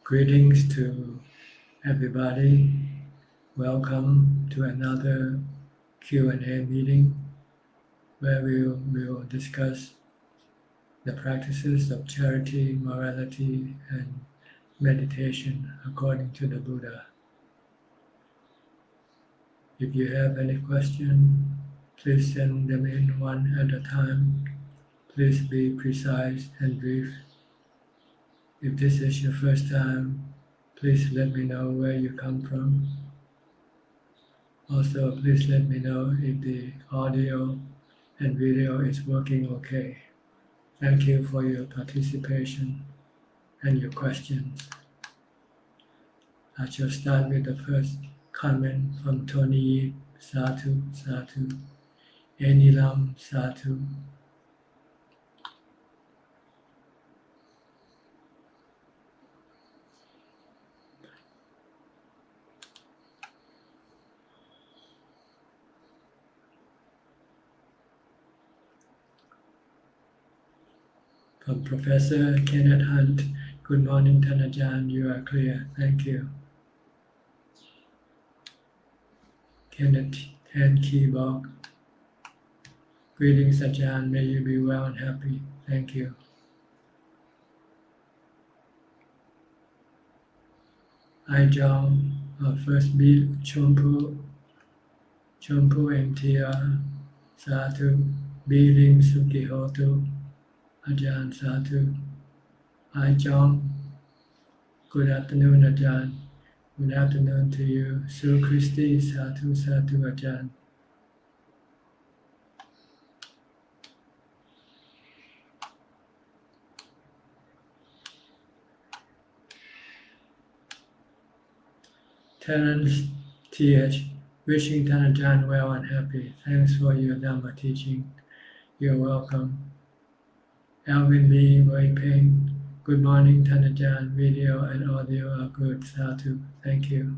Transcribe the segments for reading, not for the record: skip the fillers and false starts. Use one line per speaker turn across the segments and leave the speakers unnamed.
Greetings to everybody. Welcome to another Q&A meeting where we will discuss the practices of charity, morality, and meditation according to the Buddha. If you have any question, please send them in one at a time. Please be precise and brief. If this is your first time, please let me know where you come from. Also, please let me know if the audio and video is working okay. Thank you for your participation and your questions. I shall start with the first comment from Tony Satu, Satu, Enilam Satu. From Professor Kenneth Hunt, good morning, Ajahn, you are clear, thank you. Kenneth and Keyboard, greetings Ajahn, may you be well and happy, thank you. Ajahn, our first meet, Chonburi MTR, Satu, Bilim Sukihotu, Ajahn Satu. Hi John, good afternoon Ajahn. Good afternoon to you. Su Christi, Satu Satu Ajahn. Terence TH, wishing Ajahn well and happy. Thanks for your Dhamma teaching. You're welcome. Alvin Lee, Wei Peng, good morning Ajahn. Video and audio are good. Satu, thank you.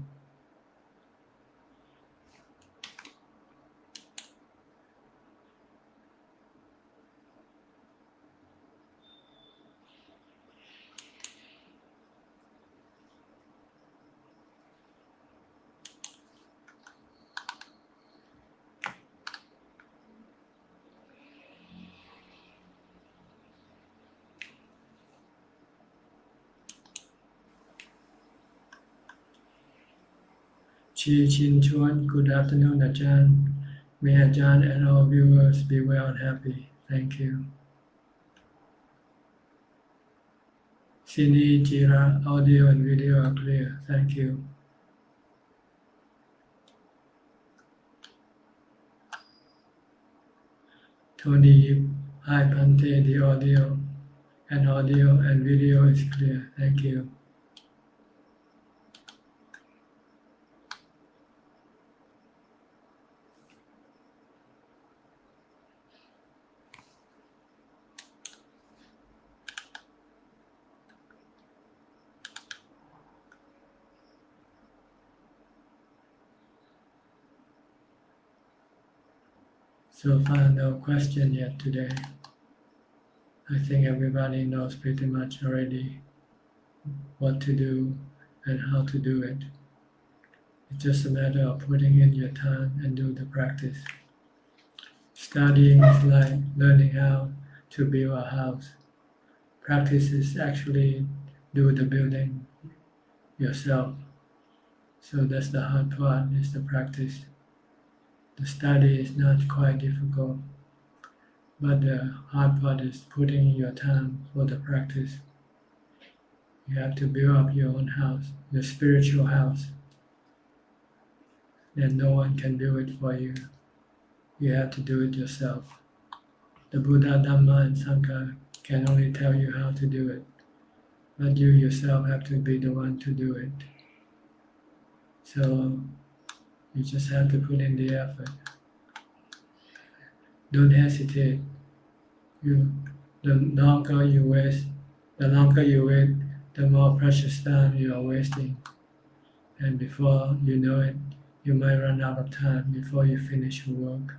Chi Chin Chuan, good afternoon Ajahn. May Ajahn and all viewers be well and happy. Thank you. Sini Jira, audio and video are clear. Thank you. Tony, hi Pante, the audio and video is clear. Thank you. So far, no question yet today. I think everybody knows pretty much already what to do and how to do it. It's just a matter of putting in your time and do the practice. Studying is like learning how to build a house. Practice is actually do the building yourself. So that's the hard part, is the practice. The study is not quite difficult, but the hard part is putting your time for the practice. You have to build up your own house, your spiritual house. Then no one can do it for you. You have to do it yourself. The Buddha, Dhamma, and Sangha can only tell you how to do it, but you yourself have to be the one to do it. So you just have to put in the effort. Don't hesitate. The longer you wait, the more precious time you are wasting. And before you know it, you might run out of time before you finish your work.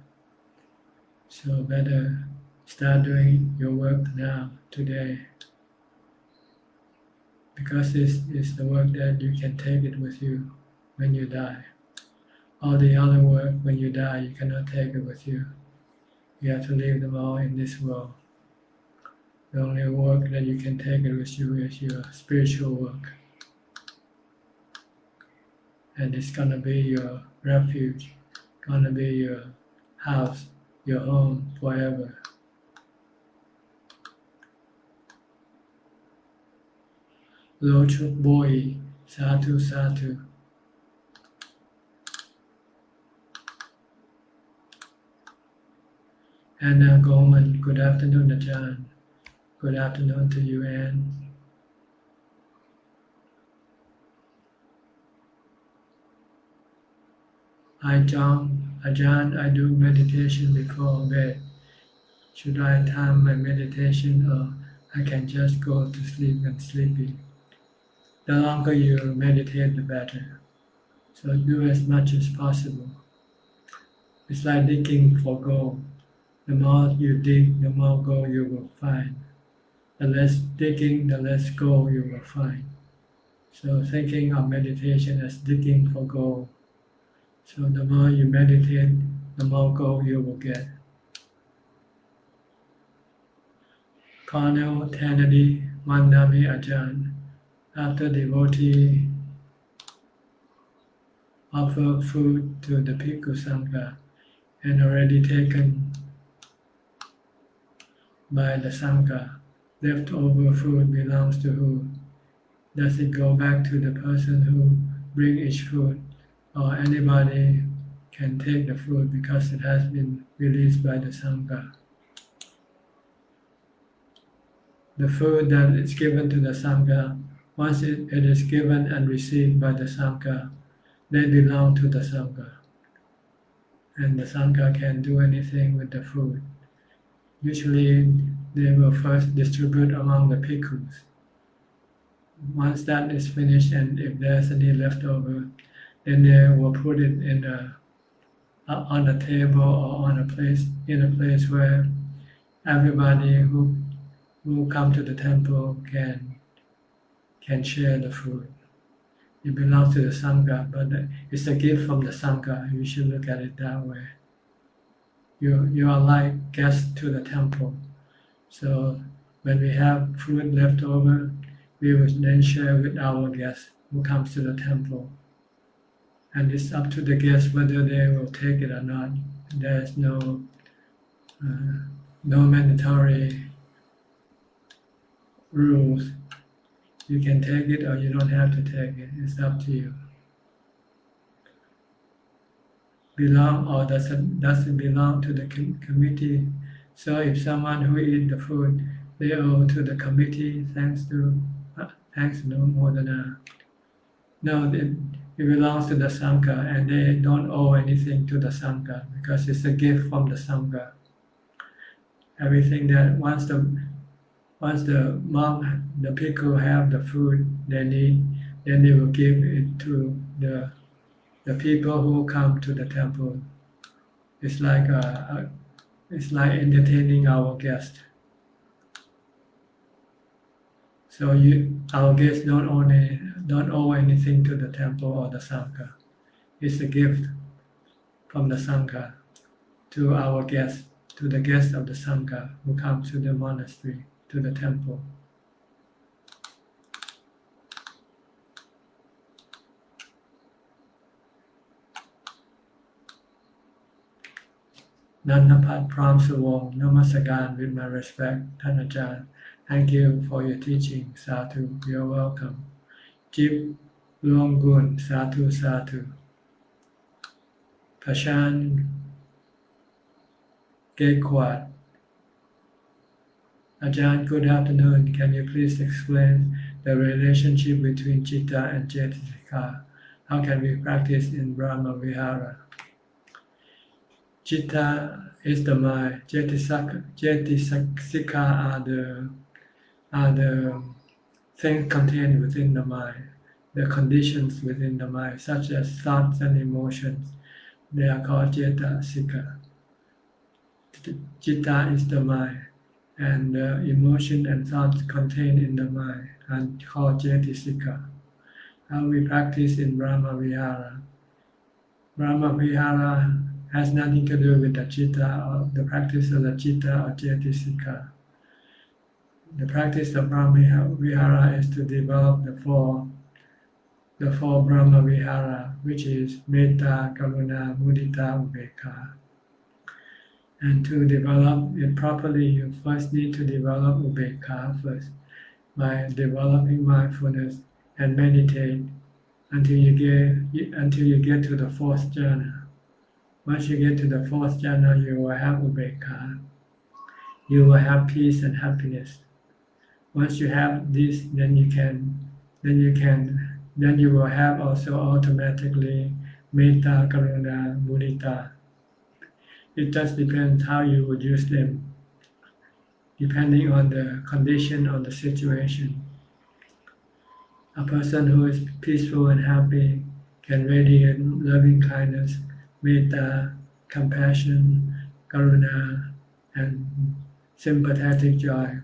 So better start doing your work now, today. because this is the work that you can take it with you when you die. All the other work, when you die, you cannot take it with you. You have to leave them all in this world. The only work that you can take it with you is your spiritual work. And it's gonna be your refuge, gonna be your house, your home forever. Lo Chuk Boi, Satu Satu. Anna Goldman, good afternoon, Ajahn. Good afternoon to you, Anne. Hi, John. Ajahn, I do meditation before bed. Should I time my meditation or I can just go to sleep and sleepy? The longer you meditate, the better. So do as much as possible. It's like digging for gold. The more you dig, the more gold you will find. The less digging, the less gold you will find. So thinking of meditation as digging for gold. So the more you meditate, the more gold you will get. Cornell Kennedy Mandami Ajahn. After devotee offer food to the Bhikkhu Sangha and already taken by the Sangha, leftover food belongs to who? Does it go back to the person who bring each food, or anybody can take the food because it has been released by the Sangha? The food that is given to the Sangha, once it is given and received by the Sangha, they belong to the Sangha. And the Sangha can't do anything with the food. Usually, they will first distribute among the bhikkhus. Once that is finished, and if there's any leftover, then they will put it on a table or in a place where everybody who come to the temple can share the food. It belongs to the Sangha, but it's a gift from the Sangha. You should look at it that way. You are like guests to the temple. So when we have food left over, we will then share with our guests who comes to the temple. And it's up to the guests whether they will take it or not. There's no mandatory rules. You can take it or you don't have to take it. It's up to you. Belong or doesn't belong to the committee. So if someone who eat the food, they owe to the committee thanks no more than no, it belongs to the Sangha, and they don't owe anything to the Sangha because it's a gift from the Sangha. Everything that once the monk, the bhikkhu have the food they need, then they will give it to the people who come to the temple. It's like entertaining our guest. So our guests don't owe anything to the temple or the Sangha. It's a gift from the Sangha to our guests, to the guests of the Sangha who come to the monastery, to the temple. Nannapat Pramsawong, Namaskaran with my respect,ท่านอาจารย์. Thank you for your teaching, Sadhu. You're welcome. Jip Luonggun, Sadhu Sadhu. Pashan Gekwat. Ajahn, good afternoon. Can you please explain the relationship between Citta and Cetasika? How can we practice in Brahma Vihara? Citta is the mind. Cetasika are the things contained within the mind, the conditions within the mind, such as thoughts and emotions. They are called cetasika. Citta is the mind, and emotion and thoughts contained in the mind and called Cetisika. How we practice in Brahma Vihara. Brahma Vihara has nothing to do with the Chitta or the practice of the Chitta or Cetisika. The practice of Brahma Vihara is to develop the four Brahma Vihara, which is Metta, Karuna, Mudita, Upekkha. And to develop it properly, you first need to develop Upekkha first by developing mindfulness and meditate until you get to the fourth jhana. Once you get to the fourth jhana, you will have Upekkha. You will have peace and happiness. Once you have this, then you will have also automatically Metta, Karuna, Mudita. It just depends how you would use them, depending on the condition or the situation. A person who is peaceful and happy can radiate loving kindness, metta, compassion, karuna, and sympathetic joy,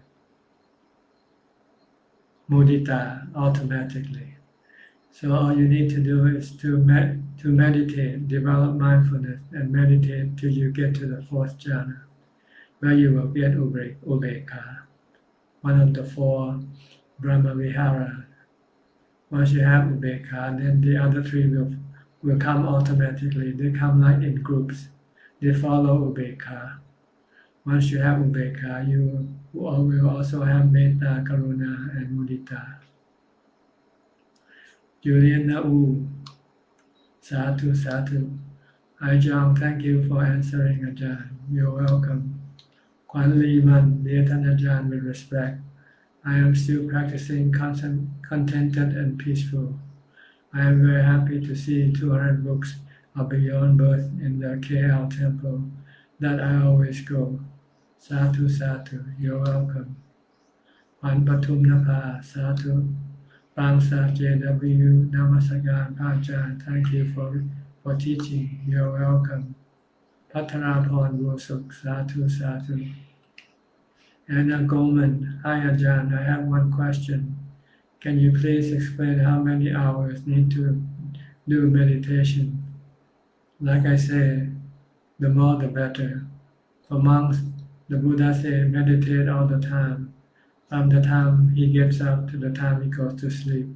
mudita, automatically. So all you need to do is to meditate, develop mindfulness, and meditate till you get to the fourth jhana, where you will get upekkha, one of the four Brahma Vihara. Once you have upekkha, then the other three will come automatically. They come like in groups. They follow upekkha. Once you have upekkha, you will also have metta, karuna, and mudita. Julian Nau, Sadhu, Sadhu. Ajahn, thank you for answering Ajahn. You're welcome. Kwan Li Man, Vietnam Ajahn with respect. I am still practicing contented and peaceful. I am very happy to see 200 books of Beyond Birth in the KL temple that I always go. Sadhu, Sadhu, you're welcome. Kwan Patum Napa, Sadhu. Bangsa JW, Namasagan, Ajahn, thank you for teaching. You're welcome. Patarapon Vosuk, Sadhu, Sadhu. Anna Goldman, hi Ajahn, I have one question. Can you please explain how many hours need to do meditation? Like I say, the more the better. For monks, the Buddha said meditate all the time. From the time he gets up to the time he goes to sleep,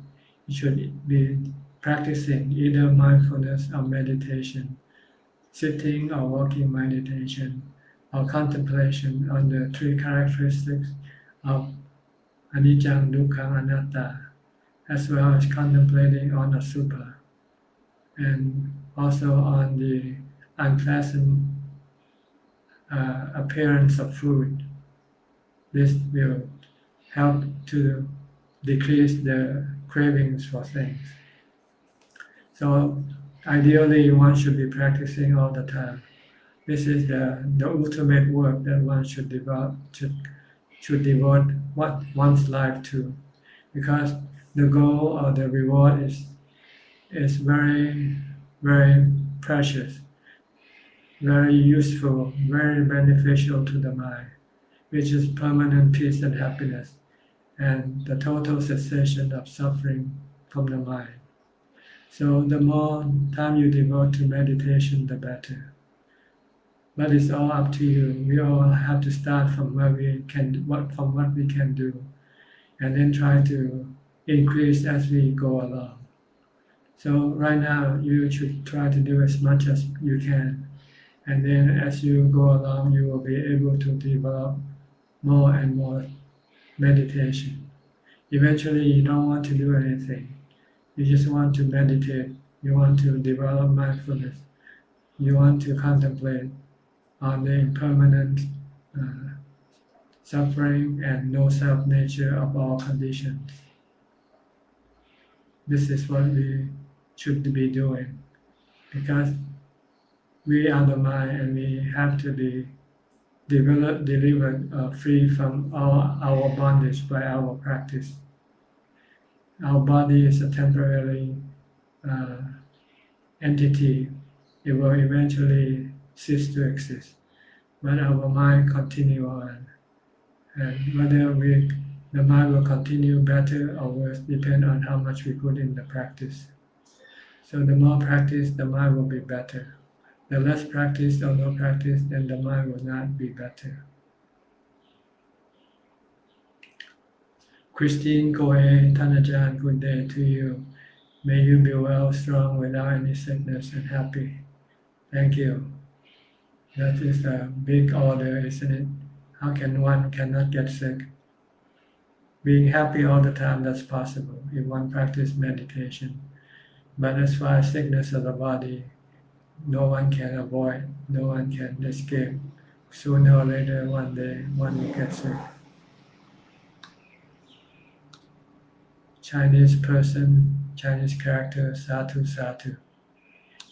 he should be practicing either mindfulness or meditation, sitting or walking meditation, or contemplation on the three characteristics of anicca, dukkha, anatta, as well as contemplating on asubha, and also on the unpleasant appearance of food. This will help to decrease the cravings for things. So ideally one should be practicing all the time. This is the ultimate work that one should devote one's life to, because the goal or the reward is very, very precious, very useful, very beneficial to the mind, which is permanent peace and happiness, and the total cessation of suffering from the mind. So the more time you devote to meditation, the better. But it's all up to you. We all have to start from what we can do, and then try to increase as we go along. So right now, you should try to do as much as you can, and then as you go along, you will be able to develop more and more meditation. Eventually, you don't want to do anything. You just want to meditate. You want to develop mindfulness. You want to contemplate on the impermanent suffering and no self nature of all conditions. This is what we should be doing, because we are the mind and we have to be delivered free from all our bondage by our practice. Our body is a temporary entity. It will eventually cease to exist, but our mind continue on, And whether the mind will continue better or worse depend on how much we put in the practice. So the more practice, the mind will be better. The less practice or no practice, then the mind will not be better. Christine Goe, Tanajan, good day to you. May you be well, strong, without any sickness, and happy. Thank you. That is a big order, isn't it? How can one cannot get sick? Being happy all the time, that's possible if one practices meditation. But as far as sickness of the body, no one can avoid, no one can escape. Sooner or later, one day, one will get sick. Chinese person, Chinese character, Satu Satu.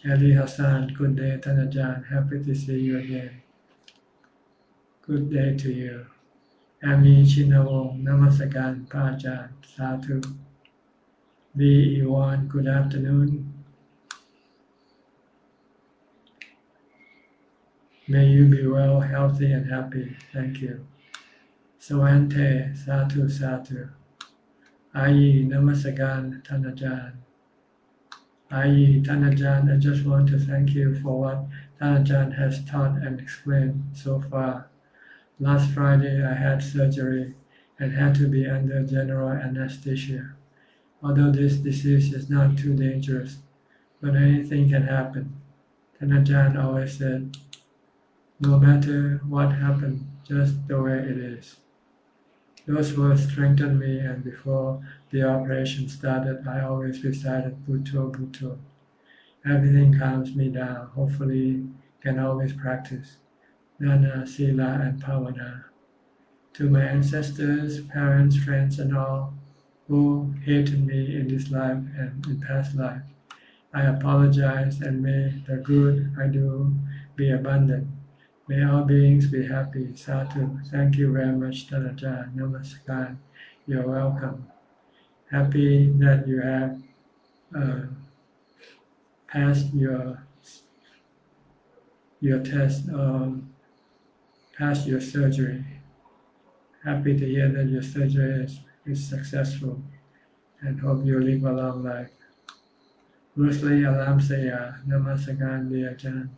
Ali Hassan, good day, Tanajan. Happy to see you again. Good day to you. Ami Chinawong, Namaskaran, Prajan, Satu. B. Iwan, good afternoon. May you be well, healthy, and happy. Thank you. Sawante, Satu Satu. Ayi, Namaskaran, Tanajan. Ayi, Tanajan, I just want to thank you for what Tanajan has taught and explained so far. Last Friday, I had surgery and had to be under general anesthesia. Although this disease is not too dangerous, but anything can happen. Tanajan always said, no matter what happened, just the way it is. Those words strengthened me, and before the operation started, I always recited Bhutto Bhutto. Everything calms me down. Hopefully, can always practice Dana, Sila, and Pavana. To my ancestors, parents, friends, and all who hated me in this life and in past life, I apologize, and may the good I do be abundant. May all beings be happy. Sadhu. Thank you very much, Tanajan. Namaskar. You're welcome. Happy that you have passed your test, passed your surgery. Happy to hear that your surgery is successful, and hope you live a long life. Rusli Alam Saya. Namaskar, dear Ajahn.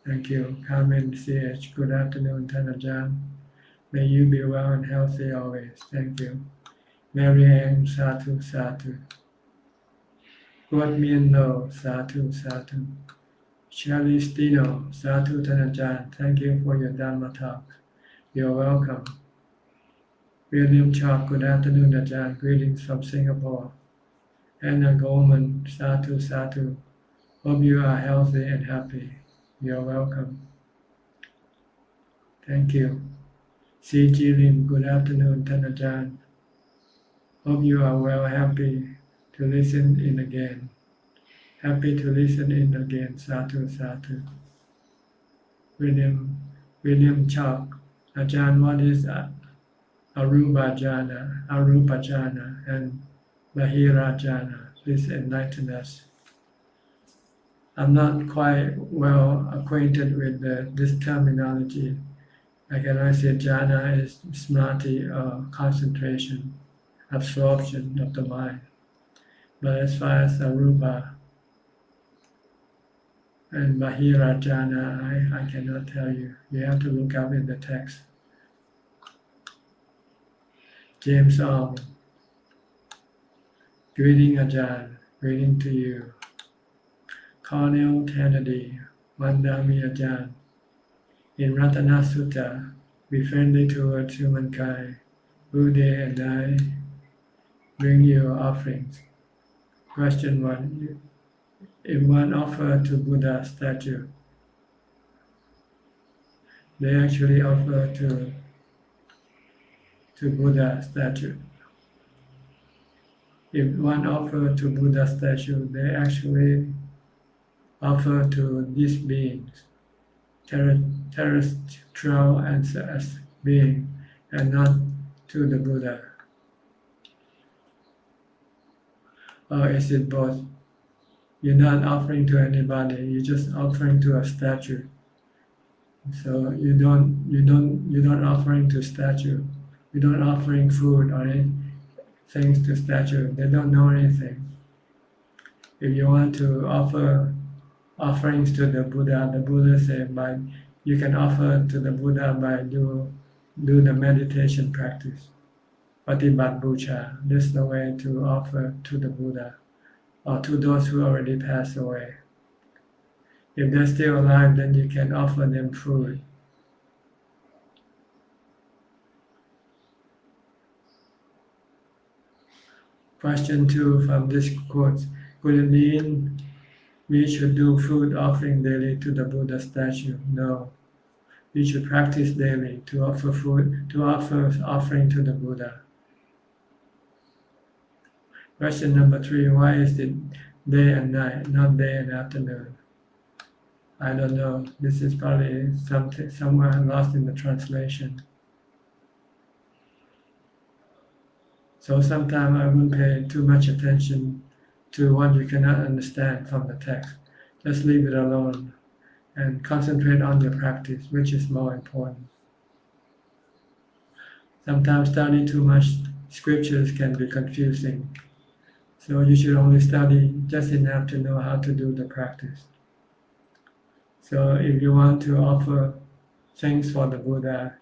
Thank you. Carmen CH. Good afternoon, Tanajan. May you be well and healthy always. Thank you. Mary Ann, Satu Satu. God Mien No, Satu Satu. Shelly Stino, Satu Tanajan. Thank you for your Dhamma talk. You're welcome. William Chalk, good afternoon, Ajahn. Greetings from Singapore. Anna Goldman, Satu Satu. Hope you are healthy and happy. You're welcome. Thank you. C.G. Lim, good afternoon, Tanajan. Hope you are well, happy to listen in again. Happy to listen in again, Satu Satu. William Chalk, Ajahn, what is Arubajana, and Bahirajana? Please enlighten us. I'm not quite well acquainted with this terminology. I can only say jhana is samadhi or concentration, absorption of the mind. But as far as arupa and bahira jhana, I cannot tell you. You have to look up in the text. James Ong, greeting Ajahn, greeting to you. Cornel Kennedy, Mandami Ajahn. In Ratana Sutta, be friendly towards humankind. Buddha and I bring you offerings. Question 1. If one offer to Buddha statue, they actually offer to Buddha statue. If one offer to Buddha statue, they actually offer to these beings, terrestrial and being, and not to the Buddha. Or is it both? You're not offering to anybody, you're just offering to a statue. So you don't offering to statue. You don't offering food or any things to statue. They don't know anything. If you want to offer offerings to the Buddha said by you can offer to the Buddha by do the meditation practice. Patibat Bucha. This is the way to offer to the Buddha or to those who already passed away. If they're still alive, then you can offer them food. Question 2 from this quote. Could it mean we should do food offering daily to the Buddha statue? No. We should practice daily to offer food, to offer offering to the Buddha. Question number 3. Why is it day and night, not day and afternoon? I don't know. This is probably something somewhere lost in the translation. So sometimes I wouldn't pay too much attention to what you cannot understand from the text. Just leave it alone and concentrate on your practice, which is more important. Sometimes studying too much scriptures can be confusing. So you should only study just enough to know how to do the practice. So if you want to offer things for the Buddha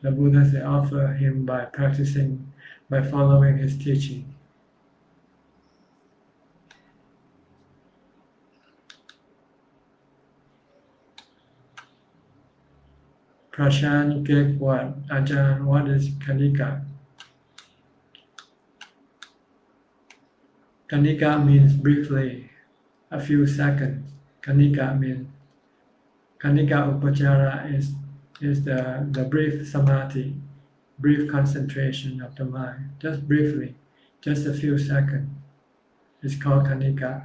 said offer him by practicing, by following his teaching. Prashan Gekwat, Ajahn, what is Kanika? Kanika means briefly, a few seconds. Kanika means Kanika Upachara is the brief samadhi, brief concentration of the mind, just briefly, just a few seconds. It's called Kanika.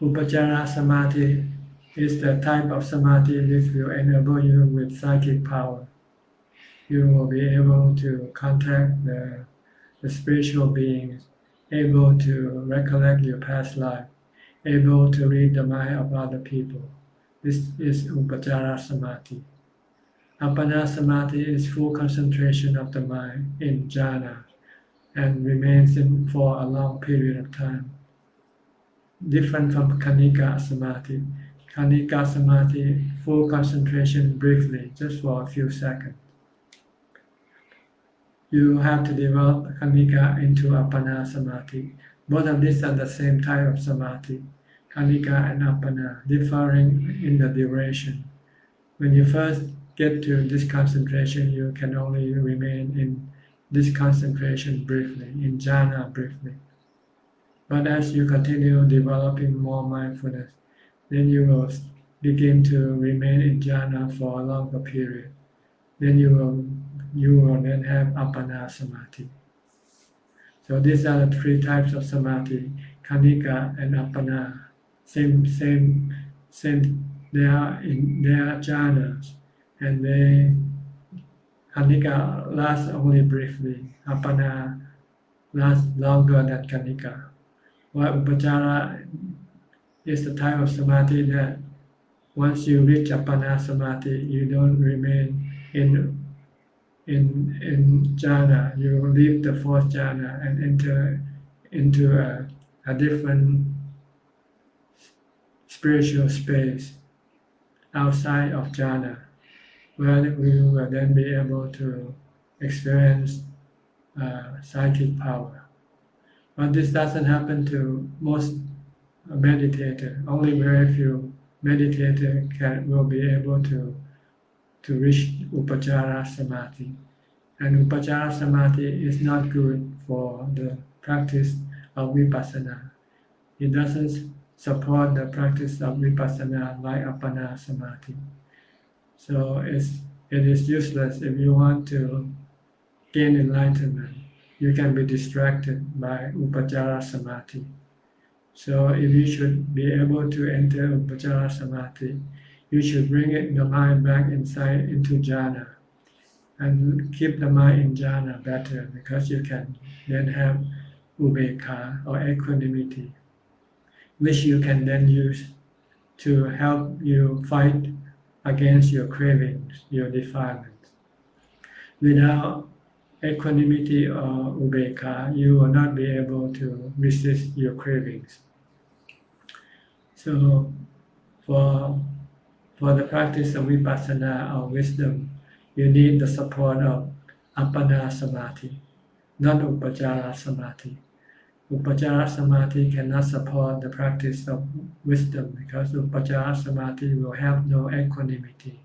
Upachara samadhi is the type of samadhi which will enable you with psychic power. You will be able to contact the spiritual beings, able to recollect your past life, able to read the mind of other people. This is Upachara Samadhi. Appana Samadhi is full concentration of the mind in jhana and remains in for a long period of time. Different from Kanika Samadhi. Kanika Samadhi, full concentration briefly, just for a few seconds. You have to develop Kanika into Appana Samadhi. Both of these are the same type of Samadhi, Kanika and Appana, differing in the duration. When you first get to this concentration, you can only remain in this concentration briefly, in jhana briefly. But as you continue developing more mindfulness, then you will begin to remain in jhana for a longer period. Then you will then have Appana Samadhi. So these are the three types of Samadhi, Kanika and Appana. Same. They are jhanas, and Kanika lasts only briefly. Appana lasts longer than Kanika. While Upachara is the type of Samadhi that once you reach Appana Samadhi, you don't remain in jhana. You leave the fourth jhana and enter into a different spiritual space outside of jhana, where we will then be able to experience psychic power. But this doesn't happen to most meditators. Only very few meditators will be able to reach Upachara Samadhi. And Upachara Samadhi is not good for the practice of Vipassana. It doesn't support the practice of Vipassana like Appana Samadhi. So it is useless if you want to gain enlightenment. You can be distracted by Upachara Samadhi. So if you should be able to enter Upachara Samadhi, you should bring the mind back inside into jhana and keep the mind in jhana better, because you can then have ubekha or equanimity. which you can then use to help you fight against your cravings, your defilements. Without equanimity or ubeka, you will not be able to resist your cravings. So for the practice of vipassana or wisdom, you need the support of appana samadhi, not upajjhara samadhi. Upajjhara samadhi cannot support the practice of wisdom because upajjhara samadhi will have no equanimity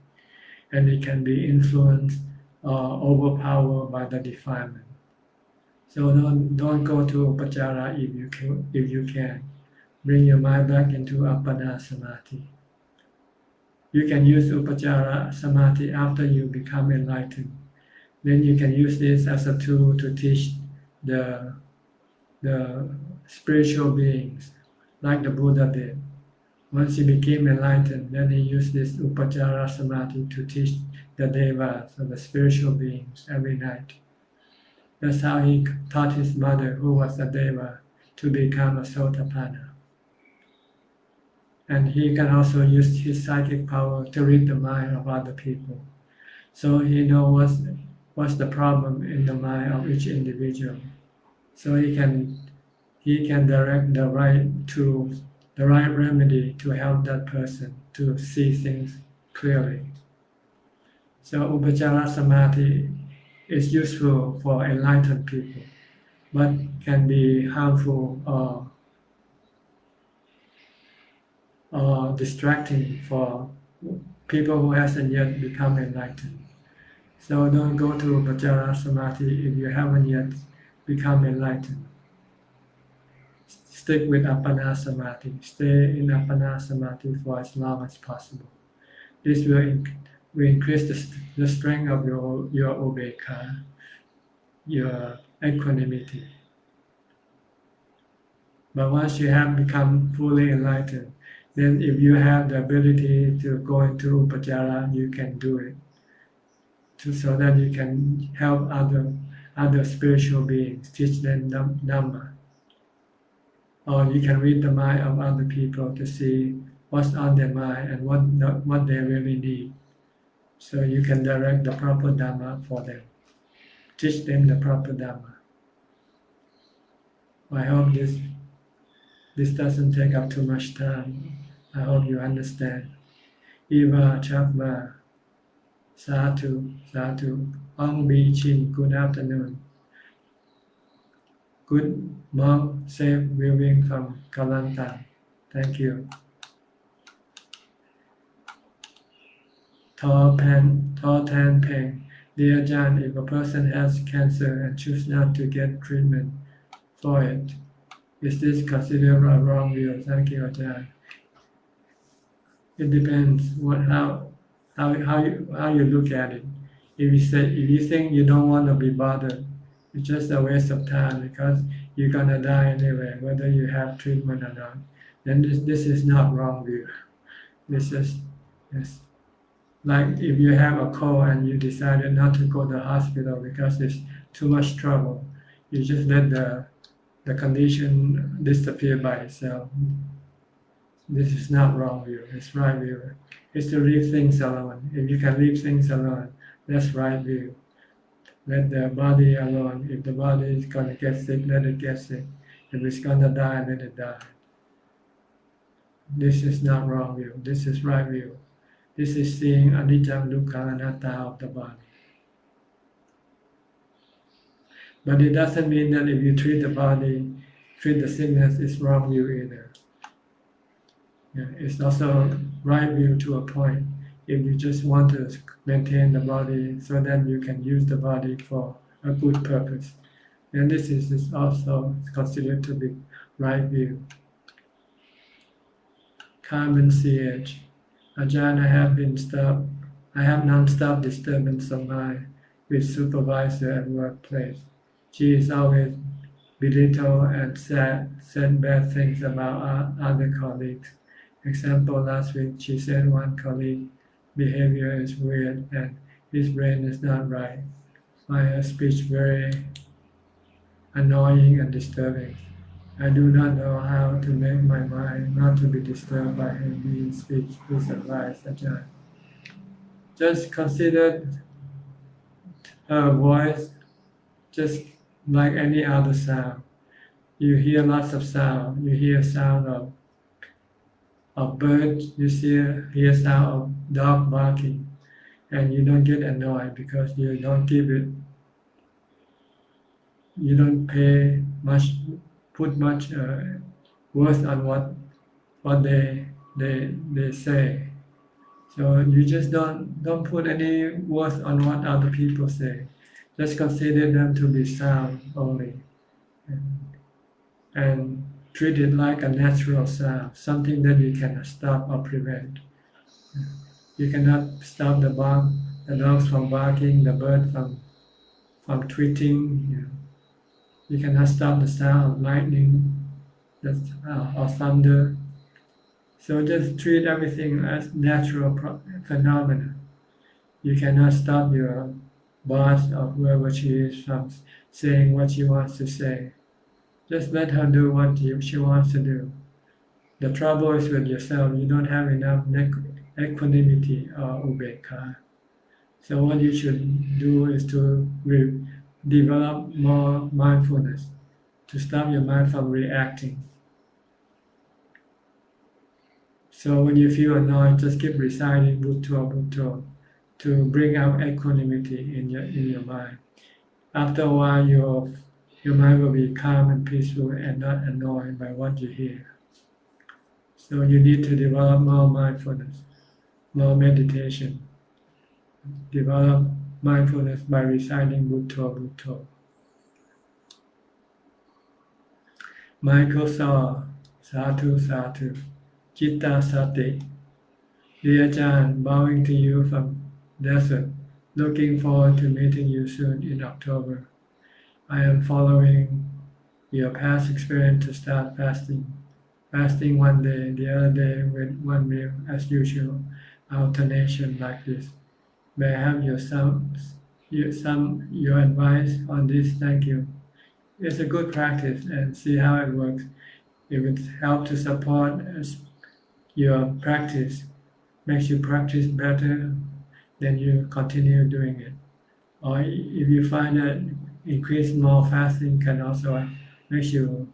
and it can be influenced or overpowered by the defilement. So don't go to upajjhara if you can. Bring your mind back into appana samadhi. You can use upajjhara samadhi after you become enlightened. Then you can use this as a tool to teach the spiritual beings, like the Buddha did. Once he became enlightened, then he used this upajjhara samadhi to teach the devas, or the spiritual beings, every night. That's how he taught his mother, who was a deva, to become a sotapanna. And he can also use his psychic power to read the mind of other people. So he knows what's the problem in the mind of each individual. So he can direct the right tools, the right remedy to help that person to see things clearly. So upajjhara samadhi is useful for enlightened people, but can be harmful or distracting for people who hasn't yet become enlightened. So don't go to upajjhara samadhi if you haven't yet become enlightened. Stick with appana samadhi. Stay in appana samadhi for as long as possible. This will increase the strength of your ubeka, your equanimity. But once you have become fully enlightened, then if you have the ability to go into upajjhara, you can do it, so that you can help other spiritual beings, teach them Dhamma. Or you can read the mind of other people to see what's on their mind and what they really need. So you can direct the proper Dhamma for them. Teach them the proper Dhamma. I hope this doesn't take up too much time. I hope you understand. Eva Chakma, Sadhu, Sadhu. Ong Bi Chin, good afternoon. Good monk, safe viewing from Kelantan. Thank you. Tho Tan Peng. Dear Ajahn, if a person has cancer and chooses not to get treatment for it, is this considered a wrong view? Thank you, Ajahn. It depends how you look at it. If you think you don't want to be bothered, it's just a waste of time because you're gonna die anyway, whether you have treatment or not. Then this is not wrong view. This is like if you have a cold and you decided not to go to the hospital because it's too much trouble, you just let the condition disappear by itself. This is not wrong view. It's right view. It's to leave things alone. If you can leave things alone, that's right view. Let the body alone. If the body is going to get sick, let it get sick. If it's going to die, let it die. This is not wrong view. This is right view. This is seeing anicca, dukkha, anatta of the body. But it doesn't mean that if you treat the body, treat the sickness, it's wrong view either. Yeah, it's also right view to a point. If you just want to maintain the body so that you can use the body for a good purpose, then this is also considered to be right view. Carmen CH. Ajahn, I have non-stop disturbance of mind with supervisor at workplace. She is always belittle and said bad things about other colleagues. Example, last week she said one colleague behavior is weird and his brain is not right. Find her speech very annoying and disturbing. I do not know how to make my mind not to be disturbed by heavy speech. Please advise, Ajahn. Just consider her voice just like any other sound. You hear lots of sound. You hear sound of birds. You hear sound of dog barking, and you don't get annoyed because you don't give it. You don't put much worth on what they say. So you just don't put any worth on what other people say. Just consider them to be sound only, and treat it like a natural sound, something that you cannot stop or prevent. You cannot stop the dogs from barking, the bird from tweeting. You cannot stop the sound of lightning or thunder. So just treat everything as natural phenomena. You cannot stop your boss or whoever she is from saying what she wants to say. Just let her do what she wants to do. The trouble is with yourself. You don't have enough equanimity or ubekha. So what you should do is to develop more mindfulness, to stop your mind from reacting. So when you feel annoyed, just keep reciting Bhutto Bhutto to bring out equanimity in your mind. After a while, your mind will be calm and peaceful and not annoyed by what you hear. So you need to develop more mindfulness, more meditation. Develop mindfulness by reciting Bhutto Bhutto. Michael saw, Sadhu Sadhu, Chitta Sati. Dear Ajahn, bowing to you from desert, looking forward to meeting you soon in October. I am following your past experience to start fasting. Fasting one day, the other day with one meal as usual, alternation like this. May I have your advice on this? Thank you. It's a good practice and see how it works. It would help to support your practice, makes you practice better, then you continue doing it. Or if you find that increase more fasting can also make you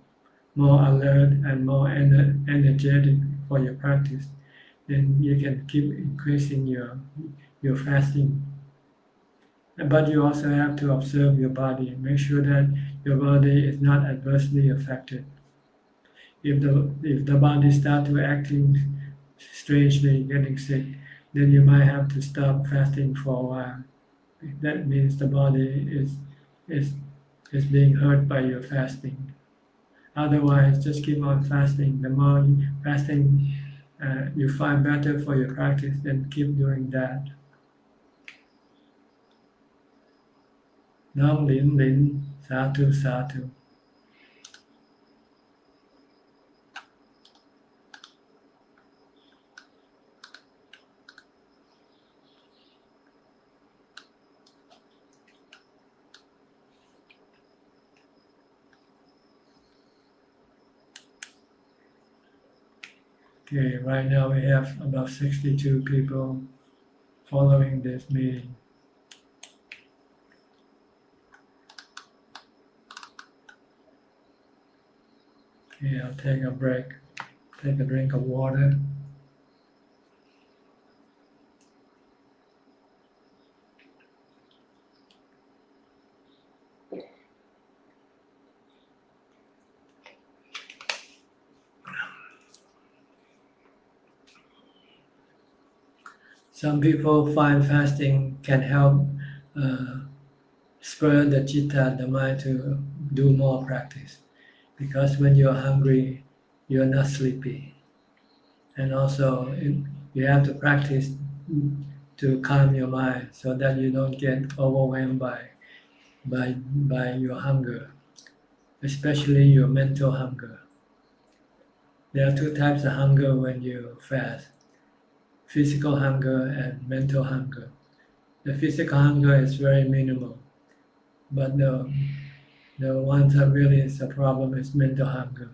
more alert and more energetic for your practice, then you can keep increasing your fasting. But you also have to observe your body. Make sure that your body is not adversely affected. If the body starts to acting strangely, getting sick, then you might have to stop fasting for a while. That means the body is being hurt by your fasting. Otherwise, just keep on fasting. The more fasting you find better for your practice, then keep doing that. Nam Lin Lin, Sadhu Sadhu. Okay, right now we have about 62 people following this meeting. Okay, I'll take a break, take a drink of water. Some people find fasting can help spur the citta, the mind, to do more practice. Because when you're hungry, you're not sleepy. And also, you have to practice to calm your mind so that you don't get overwhelmed by your hunger, especially your mental hunger. There are two types of hunger when you fast: physical hunger and mental hunger. The physical hunger is very minimal, but The ones that really is a problem is mental hunger,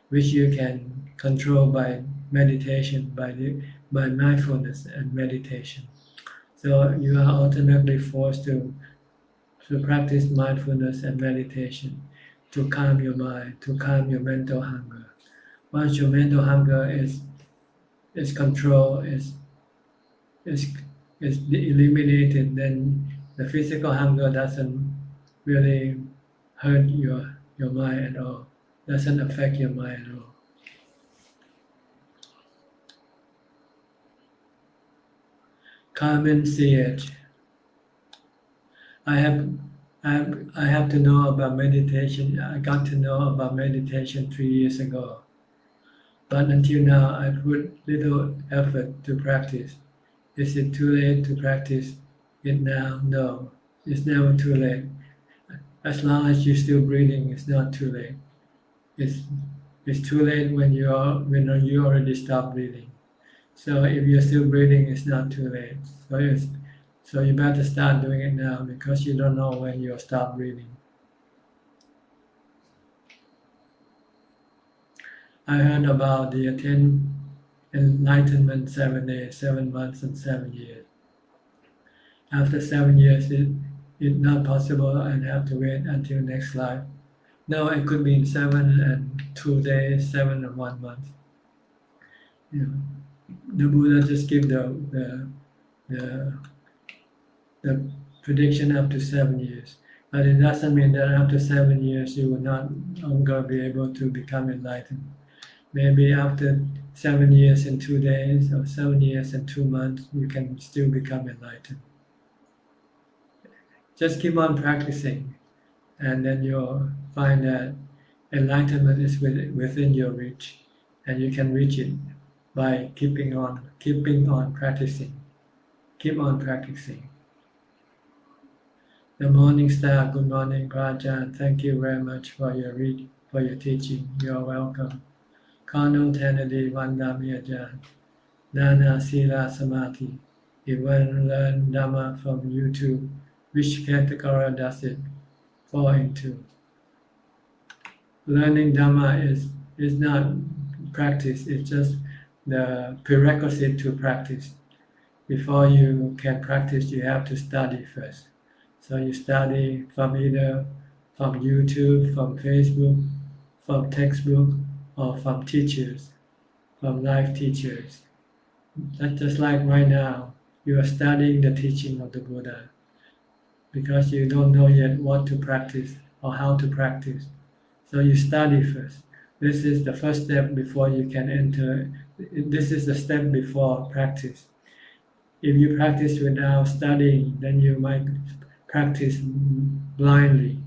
which you can control by meditation, by mindfulness and meditation. So you are ultimately forced to practice mindfulness and meditation to calm your mind, to calm your mental hunger. Once your mental hunger is controlled, is eliminated, then the physical hunger doesn't really hurt your mind at all, doesn't affect your mind at all. Carmen CH. I have to know about meditation. I got to know about meditation 3 years ago. But until now, I put little effort to practice. Is it too late to practice it now? No, it's never too late. As long as you're still breathing, it's not too late. It's too late when you already stop breathing. So if you're still breathing, it's not too late. So you better start doing it now because you don't know when you'll stop breathing. I heard about the enlightenment 7 days, 7 months, and 7 years. After 7 years, it's not possible and have to wait until next life. No, it could be in 7 and 2 days, 7 and 1 month. You know, the Buddha just give the prediction up to 7 years. But it doesn't mean that after 7 years you will not longer be able to become enlightened. Maybe after 7 years and 2 days or 7 years and 2 months, you can still become enlightened. Just keep on practicing, and then you'll find that enlightenment is within your reach, and you can reach it by keeping on practicing. Keep on practicing. The Morning Star, good morning, Ajahn. Thank you very much for your teaching. You're welcome. Kano Tanadi Vandami Ajahn. Dana Sila Samadhi. If one learn Dhamma from YouTube, which category does it fall into? Learning Dhamma is not practice, it's just the prerequisite to practice. Before you can practice, you have to study first. So you study from either from YouTube, from Facebook, from textbook, or from teachers, from live teachers. That's just like right now, you are studying the teaching of the Buddha because you don't know yet what to practice or how to practice. So you study first. This is the first step before you can enter. This is the step before practice. If you practice without studying, then you might practice blindly.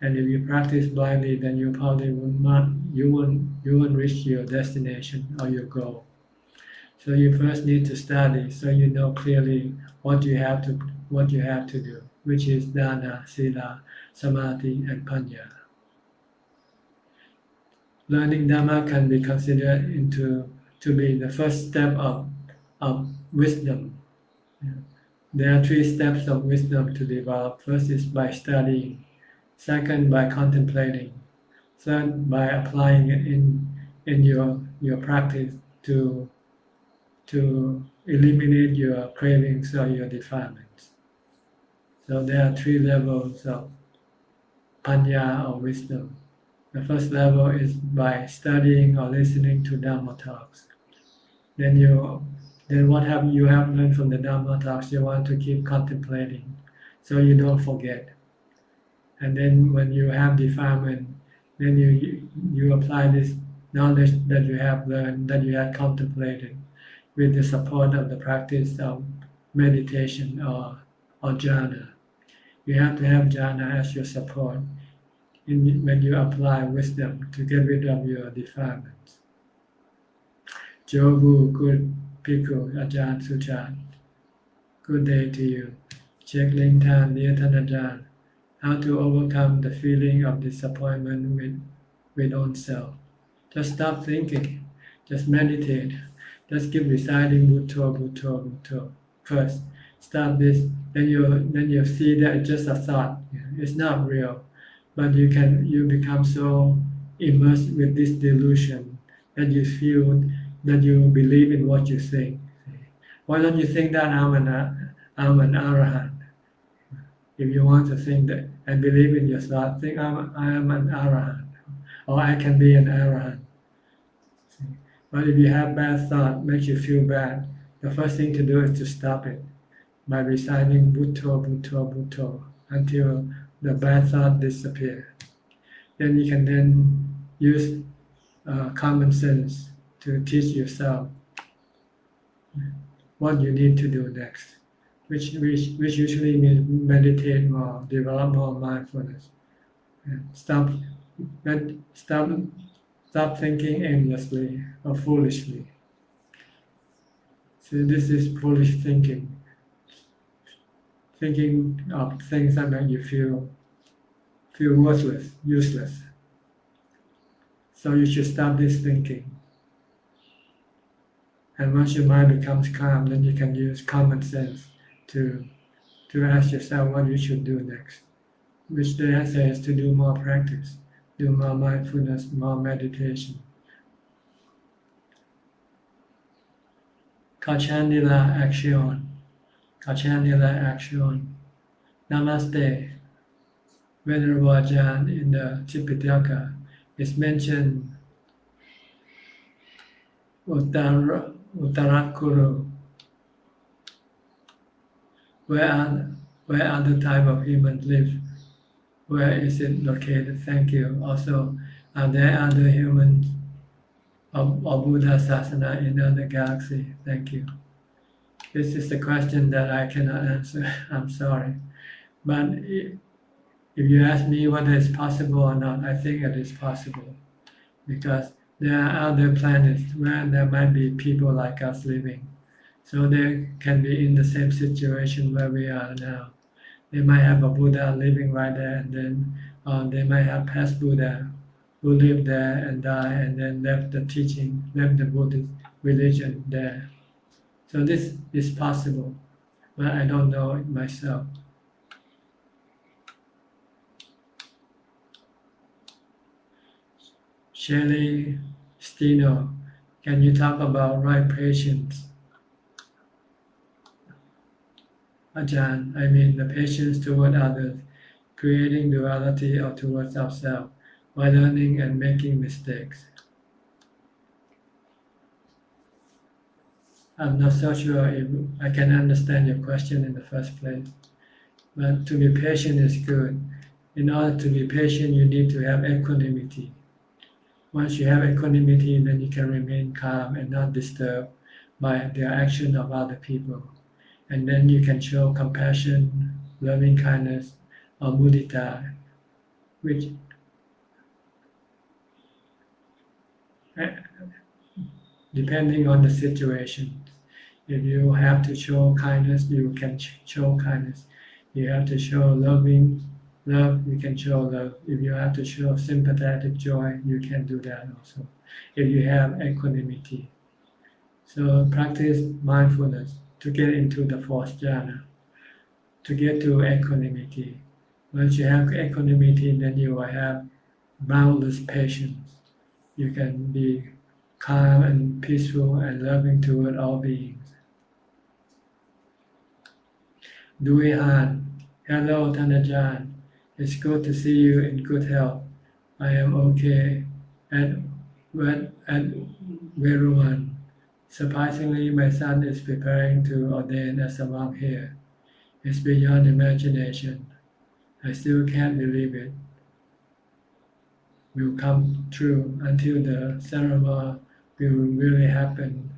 And if you practice blindly, then you probably won't reach your destination or your goal. So you first need to study so you know clearly what you have to do, which is dana, sila, samadhi, and panya. Learning Dhamma can be considered to be the first step of wisdom. There are 3 steps of wisdom to develop. First is by studying. Second, by contemplating. Third, by applying it in your practice to eliminate your cravings or your defilements. So there are 3 levels of panya or wisdom. The first level is by studying or listening to Dhamma talks. Then what have you learned from the Dhamma talks, you want to keep contemplating so you don't forget. And then when you have defilement, then you apply this knowledge that you have learned, that you have contemplated, with the support of the practice of meditation or jhana. You have to have jhana as your support when you apply wisdom to get rid of your defilements. Jobu, good Piku, Ajahn Suchart. Good day to you. Check Ling Tan, dear Ajahn. How to overcome the feeling of disappointment with own self. Just stop thinking. Just meditate. Just keep reciting Bhutto, Bhutto, Bhutto. First, start this. Then you see that it's just a thought. It's not real. but you become so immersed with this delusion that you feel that you believe in what you think. Why don't you think that I'm an arahant? If you want to think that and believe in your thought, think I am an arahant, or I can be an arahant. But if you have bad thought, makes you feel bad, the first thing to do is to stop it by reciting Bhutto, Bhutto, Bhutto until the bad thought disappear. Then you can then use common sense to teach yourself what you need to do next, which usually means meditate more, develop more mindfulness, and stop thinking aimlessly or foolishly. So this is foolish thinking of things that make you feel worthless, useless. So you should stop this thinking. And once your mind becomes calm, then you can use common sense to ask yourself what you should do next, which the answer is to do more practice, do more mindfulness, more meditation. Kachanila action. Namaste. Venerable Ajahn in the Tipitaka is mentioned Uttarakuru. Where other type of humans live? Where is it located? Thank you. Also, are there other humans of Buddha Sasana in other galaxy? Thank you. This is the question that I cannot answer. I'm sorry. But if you ask me whether it's possible or not, I think it is possible. Because there are other planets where there might be people like us living. So they can be in the same situation where we are now. They might have a Buddha living right there, and then they might have past Buddha who lived there and died and then left the teaching, left the Buddhist religion there. So this is possible, but I don't know it myself. Shelly Stino, can you talk about right patience? Ajahn, I mean the patience toward others, creating duality or towards ourselves, while learning and making mistakes. I'm not so sure if I can understand your question in the first place, but to be patient is good. In order to be patient, you need to have equanimity. Once you have equanimity, then you can remain calm and not disturbed by the action of other people. And then you can show compassion, loving kindness, or mudita, which depending on the situation. If you have to show kindness, you can show kindness. You have to show love, you can show love. If you have to show sympathetic joy, you can do that also. If you have equanimity. So practice mindfulness to get into the fourth jhana, to get to equanimity. Once you have equanimity, then you will have boundless patience. You can be calm and peaceful and loving toward all beings. Dui Han, hello Thanajan. It's good to see you in good health. I am okay at Veruman. Surprisingly, my son is preparing to ordain as a monk here. It's beyond imagination. I still can't believe it will come true until the ceremony will really happen.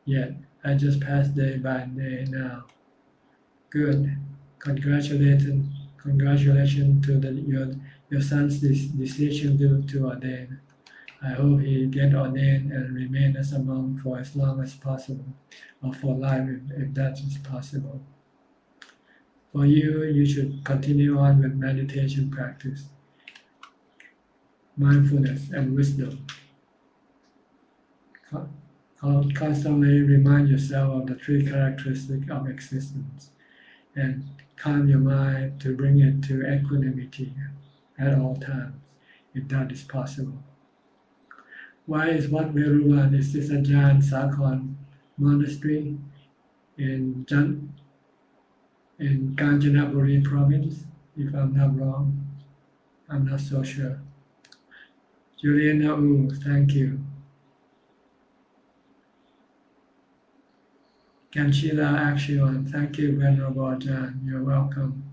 Yet, I just pass day by day now. Good. Congratulations to your son's decision to ordain. I hope he get ordained and remain as a monk for as long as possible, or for life if that is possible. For you, you should continue on with meditation practice, mindfulness and wisdom. Constantly remind yourself of the three characteristics of existence and calm your mind to bring it to equanimity. at all times, if that is possible. Why is Wat Veruvan? Is this Ajahn Sakon monastery in Kanchanaburi province, if I'm not wrong? I'm not so sure. Juliana Wu, thank you. Kanchila Action, thank you, Venerable Ajahn. You're welcome.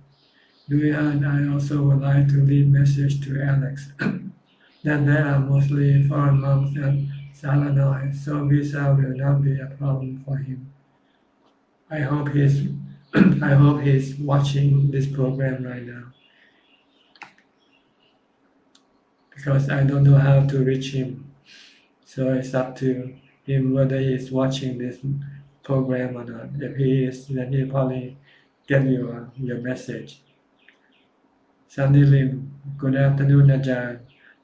Duyan, I also would like to leave message to Alex that there are mostly foreign monks at Salanoi, so visa will not be a problem for him. I hope he's I hope he's watching this program right now, because I don't know how to reach him. So it's up to him whether he's watching this program or not. If he is, then he'll probably get your message. Sunny Lim, good afternoon, Ajahn.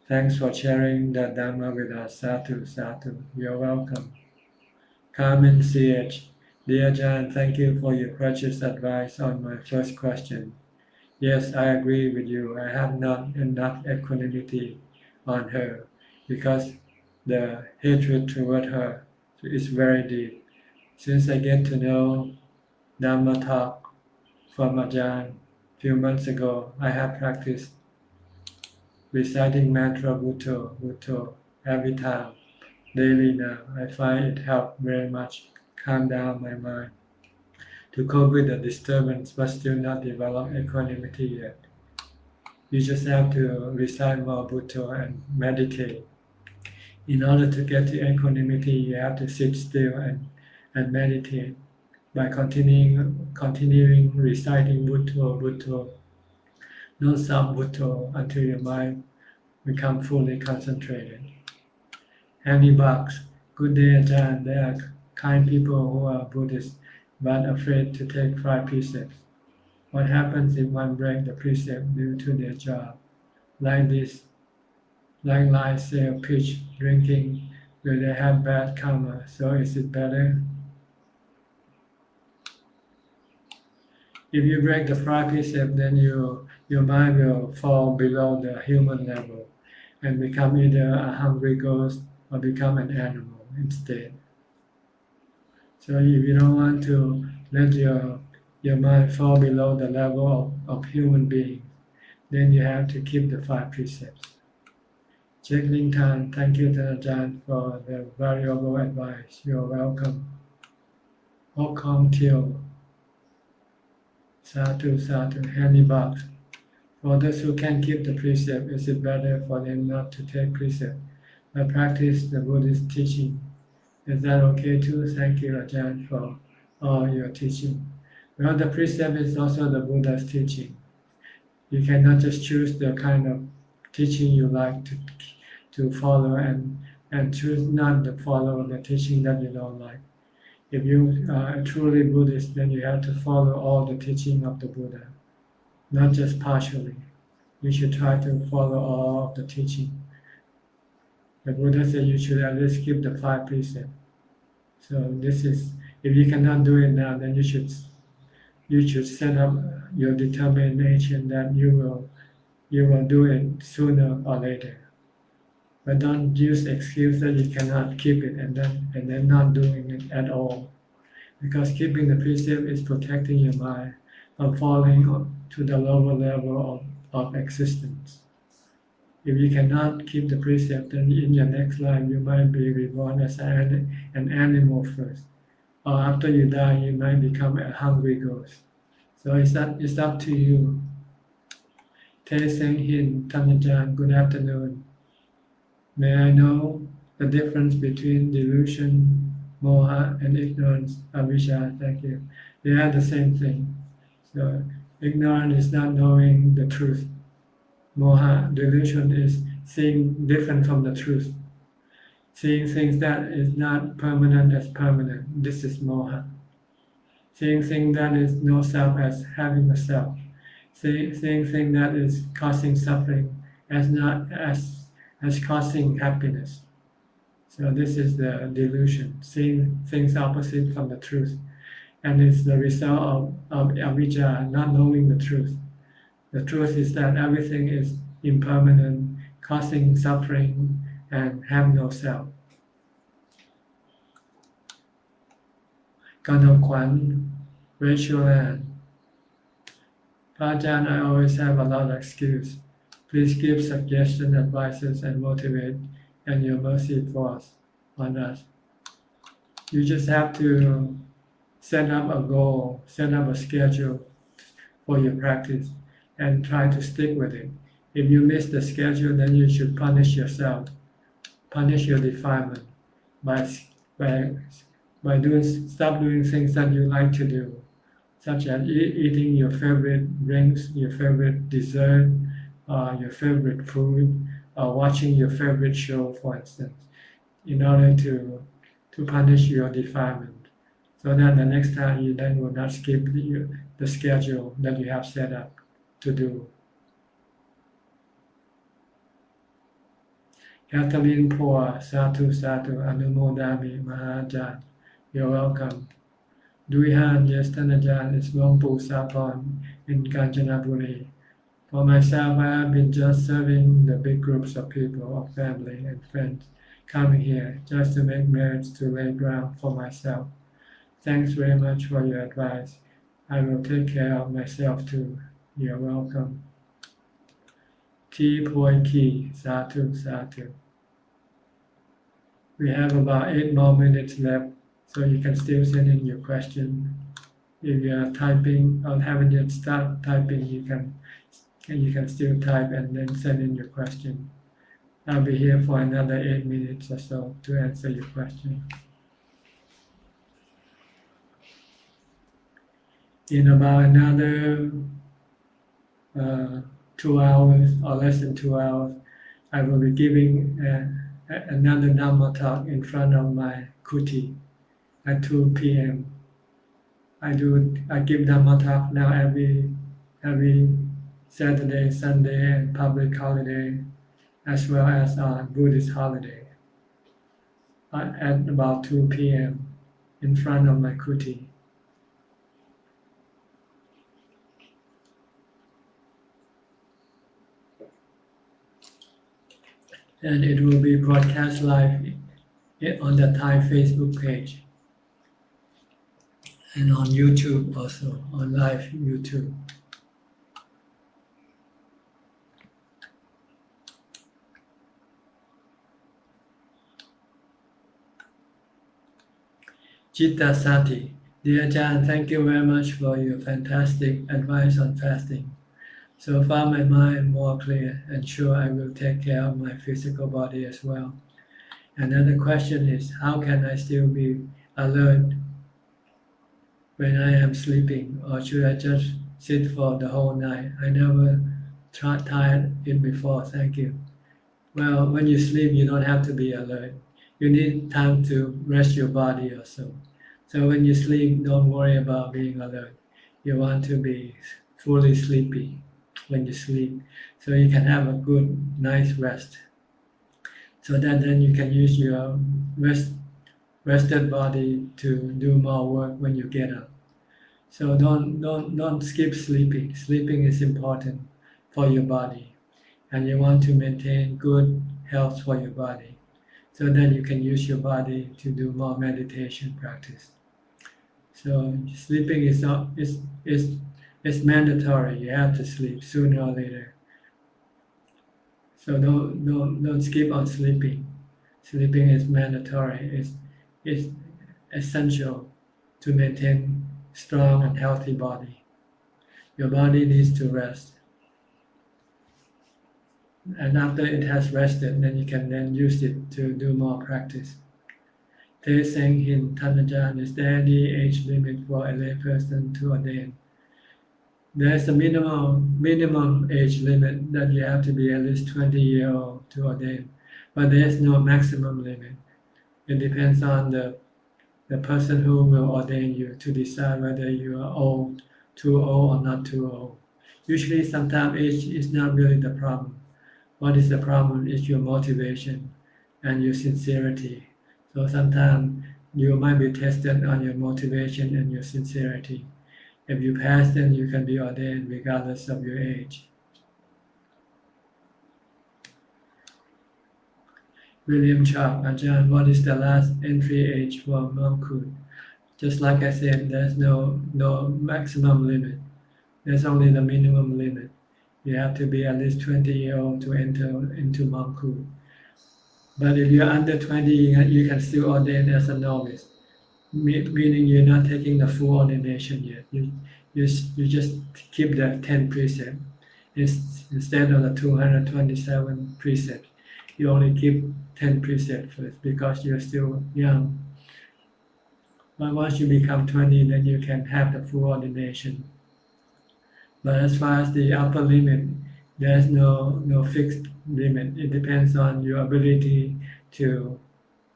Thanks for sharing the Dhamma with us. Sadhu, sadhu. You're welcome. Carmen CH, dear Ajahn, thank you for your precious advice on my first question. Yes, I agree with you. I have not enough equanimity on her because the hatred toward her is very deep. Since I get to know Dhamma talk from Ajahn a few months ago, I have practiced reciting mantra Bhutto, Bhutto every time, daily now. I find it helped very much calm down my mind to cope with the disturbance but still not develop equanimity yet. You just have to recite more Bhutto and meditate. In order to get to equanimity, you have to sit still and meditate by continuing reciting Bhutto, Bhutto, non-stop Bhutto until your mind become fully concentrated. Annie Box, good day, Ajahn. There are kind people who are Buddhists but afraid to take 5 precepts. What happens if one breaks the precept due to their job? Like lie, sell, pitch, drinking, will they have bad karma? So is it better? If you break the 5 precepts, then your mind will fall below the human level and become either a hungry ghost or become an animal instead. So if you don't want to let your mind fall below the level of human being, then you have to keep the 5 precepts. Jack Linton, thank you to Ajahn for the valuable advice. You're welcome. Hok Kong Teo, Sadhu, Sadhu, Handy Box. For those who can keep the precept, is it better for them not to take precept but practice the Buddhist teaching? Is that okay too? Thank you, Ajahn, for all your teaching. Well, the precept is also the Buddha's teaching. You cannot just choose the kind of teaching you like to follow and choose not to follow the teaching that you don't like. If you are truly Buddhist, then you have to follow all the teaching of the Buddha, not just partially. You should try to follow all of the teaching. The Buddha said you should at least keep the 5 precepts. So this is, if you cannot do it now, then you should set up your determination that you will do it sooner or later. But don't use excuse that you cannot keep it and then not doing it at all. Because keeping the precept is protecting your mind from falling to the lower level of existence. If you cannot keep the precept, then in your next life you might be reborn as an animal first. Or after you die, you might become a hungry ghost. So it's up to you. Tae Seng Hin, Tanajan, good afternoon. May I know the difference between delusion, moha, and ignorance, avijja? Thank you. They are the same thing. So ignorance is not knowing the truth. Moha, delusion, is seeing different from the truth. Seeing things that is not permanent as permanent. This is moha. Seeing things that is no self as having a self. Seeing things that is causing suffering as not as causing happiness. So this is the delusion, seeing things opposite from the truth. And it's the result of avijja, not knowing the truth. The truth is that everything is impermanent, causing suffering, and have no self. กนกขวัญ Rachel Ann. Ajahn, I always have a lot of excuse. Please give suggestions, advices, and motivate, and your mercy force on us. You just have to set up a goal, set up a schedule for your practice, and try to stick with it. If you miss the schedule, then you should punish yourself, punish your defilement by stop doing things that you like to do, such as eating your favorite drinks, your favorite dessert, your favorite food, or watching your favorite show, for instance, in order to punish your defilement. So that the next time you then will not skip the schedule that you have set up to do. Kathleen Poor, Satu Satu, Anumodami, Mahajahn, you're welcome. Duihan, yes, Tanajan is Longpu Sapon in Kanchanaburi. For myself, I have been just serving the big groups of people, of family and friends coming here just to make merits to lay ground for myself. Thanks very much for your advice. I will take care of myself too. You're welcome. T. Poi Ki, Satu Satu. We have about 8 more minutes left, so you can still send in your question. If you are typing or haven't yet started typing, you can still type and then send in your question. I'll be here for another 8 minutes or so to answer your question. In about another 2 hours or less than 2 hours, I will be giving another Dhamma talk in front of my kuti at 2 p.m. I give Dhamma talk now every Saturday, Sunday, and public holiday, as well as on Buddhist holiday, at about 2 p.m. in front of my kuti. And it will be broadcast live on the Thai Facebook page and on YouTube also, on live YouTube. Chitta Sati. Dear Ajahn, thank you very much for your fantastic advice on fasting. So far my mind more clear, and sure I will take care of my physical body as well. Another question is, how can I still be alert when I am sleeping, or should I just sit for the whole night? I never tried it before, thank you. Well, when you sleep, you don't have to be alert. You need time to rest your body also. So when you sleep, don't worry about being alert. You want to be fully sleepy when you sleep, so you can have a good, nice rest. So that then you can use your rested body to do more work when you get up. So don't skip sleeping. Sleeping is important for your body, and you want to maintain good health for your body. So then you can use your body to do more meditation practice. So sleeping is mandatory. You have to sleep sooner or later. So don't skip on sleeping. Sleeping is mandatory. It's essential to maintain strong and healthy body. Your body needs to rest. And after it has rested, then you can then use it to do more practice. Te Seng Hin Thanajan, is there any age limit for a lay person to ordain? There's a minimum age limit that you have to be at least 20 years old to ordain, but there's no maximum limit. It depends on the person who will ordain you to decide whether you are old, too old or not too old. Usually sometimes age is not really the problem. What is the problem is your motivation and your sincerity. So sometimes you might be tested on your motivation and your sincerity. If you pass, then you can be ordained regardless of your age. William Sharp, Ajahn, what is the last entry age for monkhood? Just like I said, there's no maximum limit. There's only the minimum limit. You have to be at least 20 years old to enter into monkhood. But if you're under 20, you can still ordain as a novice, meaning you're not taking the full ordination yet. You just keep the 10 precepts instead of the 227 precepts. You only keep 10 precepts first because you're still young. But once you become 20, then you can have the full ordination. But as far as the upper limit, there's no fixed limit. It depends on your ability to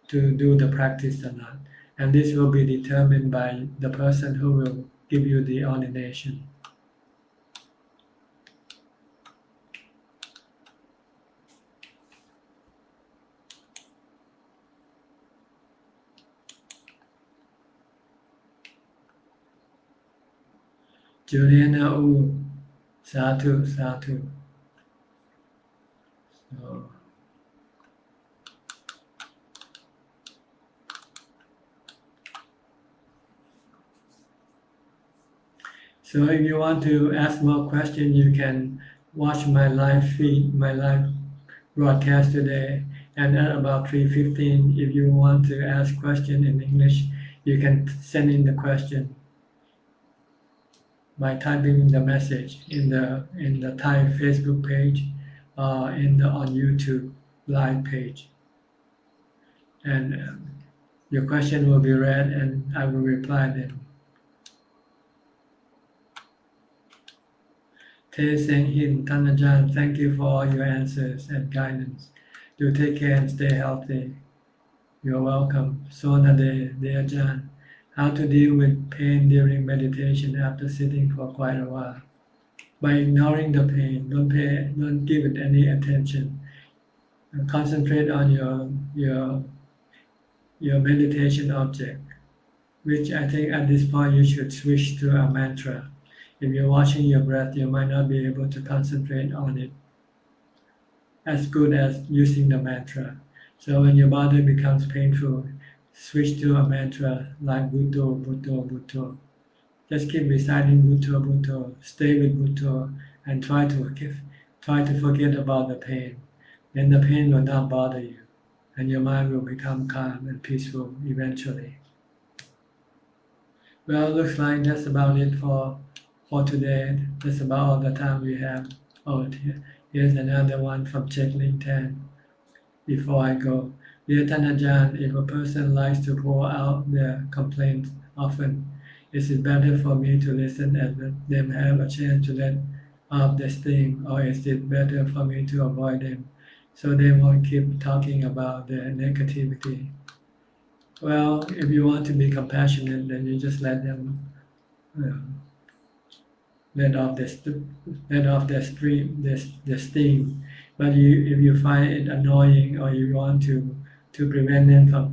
do the practice or not. And this will be determined by the person who will give you the ordination. Juliana U, Sadhu, Sadhu. So if you want to ask more questions, you can watch my live feed, my live broadcast today. And at about 3:15, if you want to ask question in English, you can send in the question by typing the message in the Thai Facebook page or on YouTube live page. And your question will be read and I will reply them. Te Seng Hin, Tan Ajahn, thank you for all your answers and guidance. Do take care and stay healthy. You're welcome. Sonade, dear Ajahn, how to deal with pain during meditation after sitting for quite a while? By ignoring the pain, don't give it any attention. Concentrate on your meditation object, which I think at this point you should switch to a mantra. If you're watching your breath, you might not be able to concentrate on it as good as using the mantra. So when your body becomes painful, switch to a mantra like Bhutto, Bhutto, Bhutto. Just keep reciting Bhutto, Bhutto. Stay with Bhutto and try to forget about the pain. Then the pain will not bother you, and your mind will become calm and peaceful eventually. Well, looks like that's about it for today. That's about all the time we have. Oh, here's another one from Checkling 10. Before I go, dear Tan Ajahn, if a person likes to pour out their complaints often, is it better for me to listen and let them have a chance to let off their steam, or is it better for me to avoid them so they won't keep talking about their negativity? Well, if you want to be compassionate, then you just let them let off their steam. But if you find it annoying, or you want to prevent them from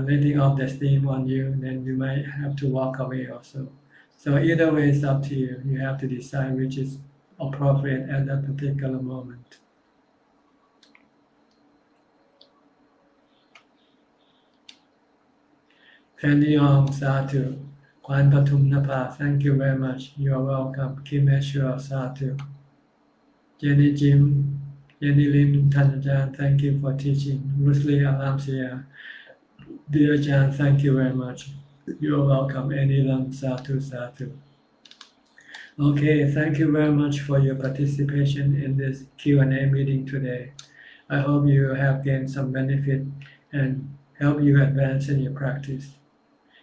letting off the steam on you, then you might have to walk away also. So either way, it's up to you. You have to decide which is appropriate at that particular moment. Fandiong Satu, Kwan Patum Napa, thank you very much. You are welcome. Kim Eshua Satu. Jenny Jim, Jenny Lim Tan Ajahn, thank you for teaching. Rusli Alamsia, dear Ajahn, thank you very much. You are welcome. Any Lam Satu Satu. Okay, thank you very much for your participation in this Q&A meeting today. I hope you have gained some benefit and help you advance in your practice.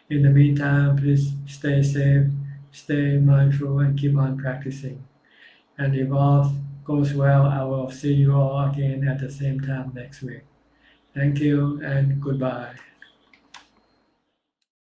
In the meantime, please stay safe, stay mindful, and keep on practicing. And if all goes well, I will see you all again at the same time next week. Thank you and goodbye.